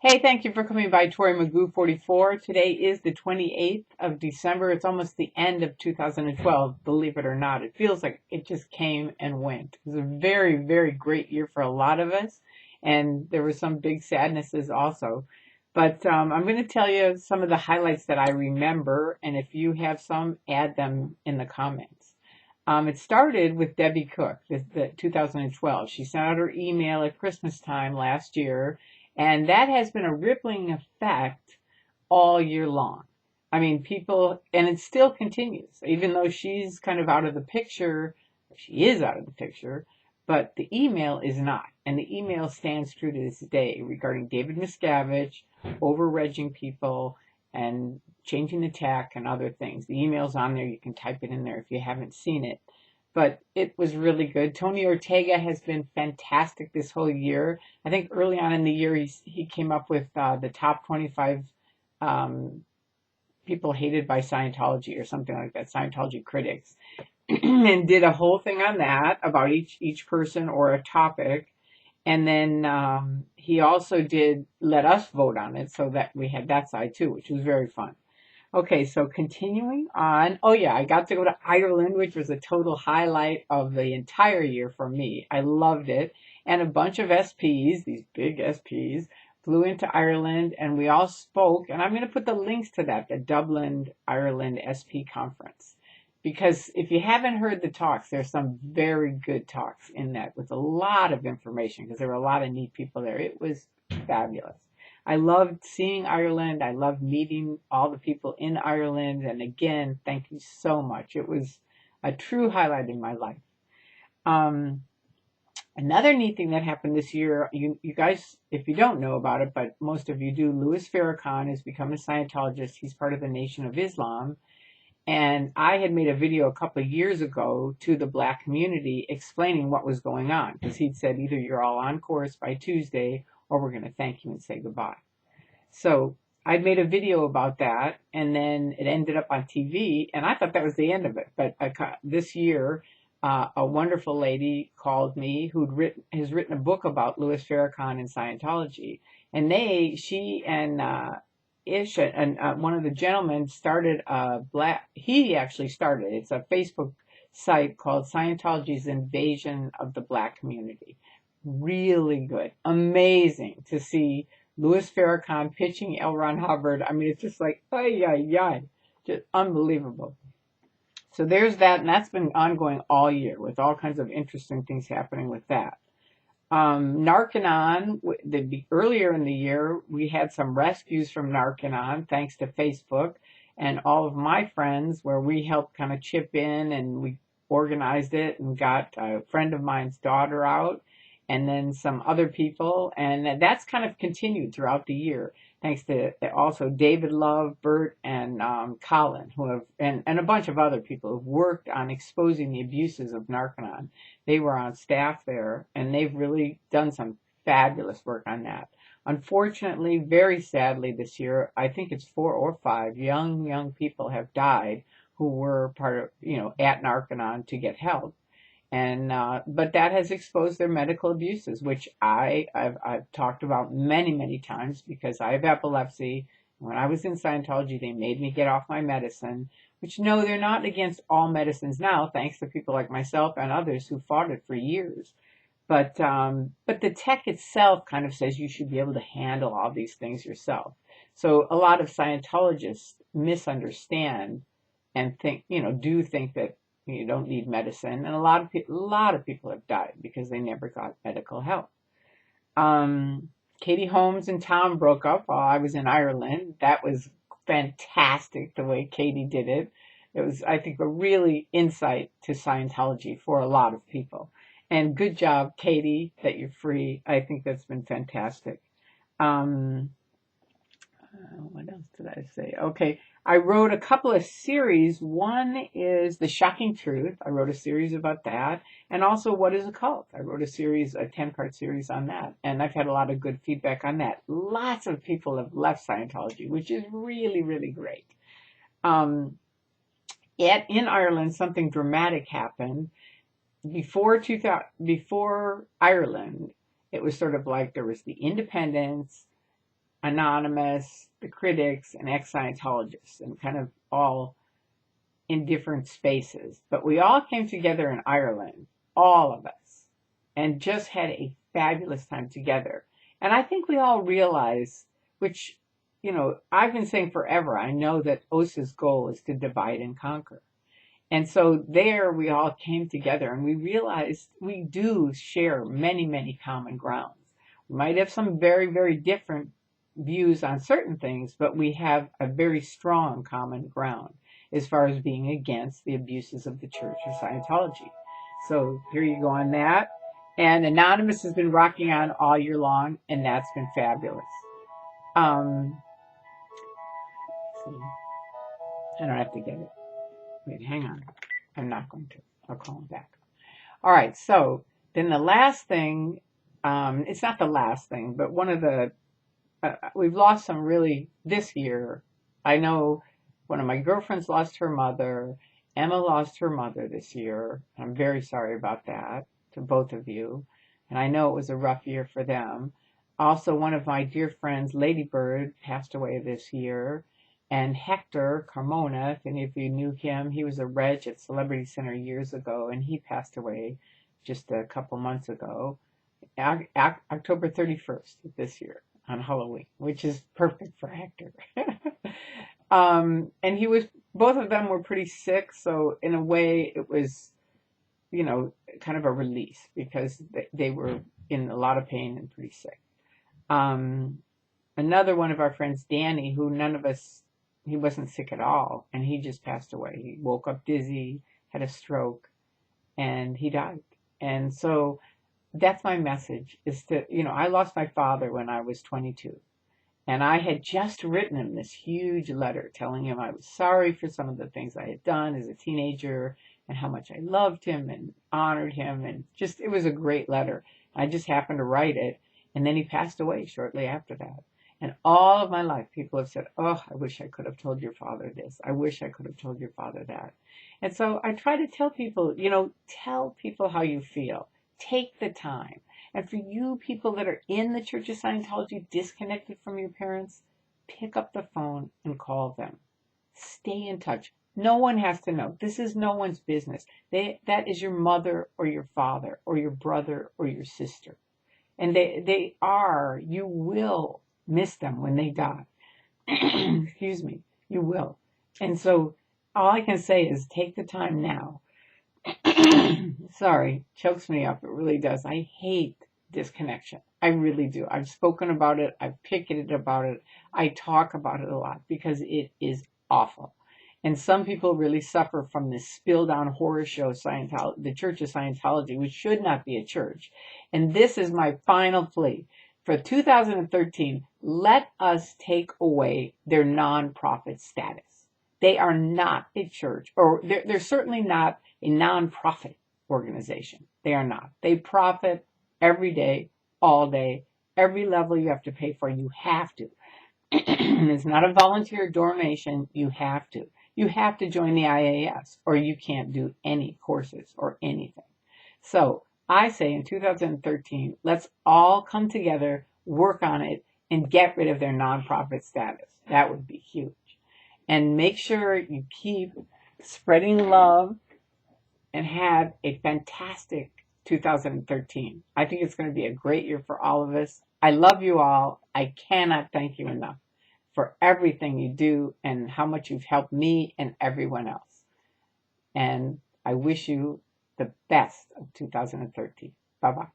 Hey, thank you for coming by, Tory Magoo 44. Today is the 28th of December. It's almost the end of 2012, believe it or not. It feels like it just came and went. It was a very, very great year for a lot of us, and there were some big sadnesses also. But I'm going to tell you some of the highlights that I remember, and if you have some, add them in the comments. It started with Debbie Cook, the 2012. She sent out her email at Christmas time last year, and that has been a rippling effect all year long. I mean, people, and it still continues, even though she's kind of out of the picture. She is out of the picture, but the email is not. And the email stands true to this day regarding David Miscavige, over-regging people, and changing the tack and other things. The email's on there. You can type it in there if you haven't seen it. But it was really good. Tony Ortega has been fantastic this whole year. I think early on in the year, he came up with the top 25 um, people hated by Scientology or something like that, Scientology critics, and did a whole thing on that about each person or a topic. And then he also did let us vote on it, so that we had that side too, which was very fun. Okay, so continuing on. Oh yeah, I got to go to Ireland, which was a total highlight of the entire year for me. I loved it. And a bunch of SPs, these big SPs, flew into Ireland and we all spoke. And I'm going to put the links to that, the Dublin, Ireland SP conference. Because if you haven't heard the talks, there's some very good talks in that with a lot of information because there were a lot of neat people there. It was fabulous. I loved seeing Ireland. I loved meeting all the people in Ireland. And again, thank you so much. It was a true highlight in my life. Um, Another neat thing that happened this year, you guys, if you don't know about it, but most of you do, Louis Farrakhan has become a Scientologist. He's part of the Nation of Islam. And I had made a video a couple of years ago to the black community explaining what was going on. Because he'd said either you're all on course by Tuesday or we're going to thank you and say goodbye. So I'd made a video about that, and then it ended up on TV, and I thought that was the end of it. But this year, a wonderful lady called me has written a book about Louis Farrakhan and Scientology, and she and Ish and one of the gentlemen started he actually started. It's a Facebook site called Scientology's Invasion of the Black Community. Really good, amazing to see Louis Farrakhan pitching L. Ron Hubbard. I mean, it's just like, ay, ay, ay, just unbelievable. So there's that, and that's been ongoing all year with all kinds of interesting things happening with that. Narcanon, earlier in the year, we had some rescues from Narcanon, thanks to Facebook and all of my friends, where we helped kind of chip in and we organized it and got a friend of mine's daughter out and then some other people. And that's kind of continued throughout the year, thanks to also David Love, Bert, and Colin, who have, and a bunch of other people who've worked on exposing the abuses of Narcanon. They were on staff there, and they've really done some fabulous work on that. Unfortunately, very sadly this year, I think it's 4 or 5 young people have died who were part of, at Narcanon to get help. And but that has exposed their medical abuses, which I've talked about many times because I have epilepsy. When I was in Scientology, they made me get off my medicine, which no, they're not against all medicines now, thanks to people like myself and others who fought it for years. But the tech itself kind of says you should be able to handle all these things yourself. So a lot of Scientologists misunderstand and do think that you don't need medicine, and a lot of people have died because they never got medical help. Katie Holmes and Tom broke up while I was in Ireland. That was fantastic the way Katie did it. It was, I think, a really insight to Scientology for a lot of people. And good job, Katie, that you're free. I think that's been fantastic. Um, what else did I say? Okay, I wrote a couple of series. One is The Shocking Truth. I wrote a series about that. And also, What is a Cult? I wrote a 10-part series on that. And I've had a lot of good feedback on that. Lots of people have left Scientology, which is really, really great. Yet in Ireland, something dramatic happened. Before Ireland, it was sort of like there was the independence, Anonymous, the critics, and ex-Scientologists, and kind of all in different spaces. But we all came together in Ireland, all of us, and just had a fabulous time together. And I think we all realized, which, I've been saying forever, I know that OSA's goal is to divide and conquer. And so there we all came together and we realized we do share many, many common grounds. We might have some very, very different views on certain things, but we have a very strong common ground as far as being against the abuses of the Church of Scientology. So here you go on that. And Anonymous has been rocking on all year long, and that's been fabulous. Let's see. I don't have to get it. Wait, hang on. I'm not going to. I'll call him back. All right, so then the last thing, it's not the last thing, but one of the, we've lost some really this year. I know one of my girlfriends lost her mother. Emma lost her mother this year. I'm very sorry about that to both of you. And I know it was a rough year for them. Also, one of my dear friends, Ladybird, passed away this year. And Hector Carmona, if any of you knew him, he was a reg at Celebrity Center years ago, and he passed away just a couple months ago, October 31st this year on Halloween, which is perfect for Hector. And he was, both of them were pretty sick, so in a way it was, kind of a release because they were in a lot of pain and pretty sick. Another one of our friends, Danny, who he wasn't sick at all, and he just passed away. He woke up dizzy, had a stroke, and he died. And so that's my message, is to, I lost my father when I was 22. And I had just written him this huge letter telling him I was sorry for some of the things I had done as a teenager and how much I loved him and honored him. And just, it was a great letter. I just happened to write it. And then he passed away shortly after that. And all of my life, people have said, oh, I wish I could have told your father this. I wish I could have told your father that. And so I try to tell people, tell people how you feel. Take the time. And for you people that are in the Church of Scientology, disconnected from your parents, pick up the phone and call them. Stay in touch. No one has to know. This is no one's business. That is your mother or your father or your brother or your sister. And you will miss them when they die. Excuse me. You will. And so all I can say is take the time now. Sorry, chokes me up. It really does. I hate disconnection. I really do. I've spoken about it. I've picketed about it. I talk about it a lot because it is awful. And some people really suffer from this spilled down horror show, the Church of Scientology, which should not be a church. And this is my final plea. For 2013, let us take away their nonprofit status. They are not a church, or they're certainly not a nonprofit organization. They are not. They profit every day, all day, every level you have to pay for. You have to. It's not a volunteer donation. You have to. You have to join the IAS, or you can't do any courses or anything. So I say in 2013, let's all come together, work on it, and get rid of their nonprofit status. That would be huge. And make sure you keep spreading love and have a fantastic 2013. I think it's going to be a great year for all of us. I love you all. I cannot thank you enough for everything you do and how much you've helped me and everyone else. And I wish you the best of 2013. Bye-bye.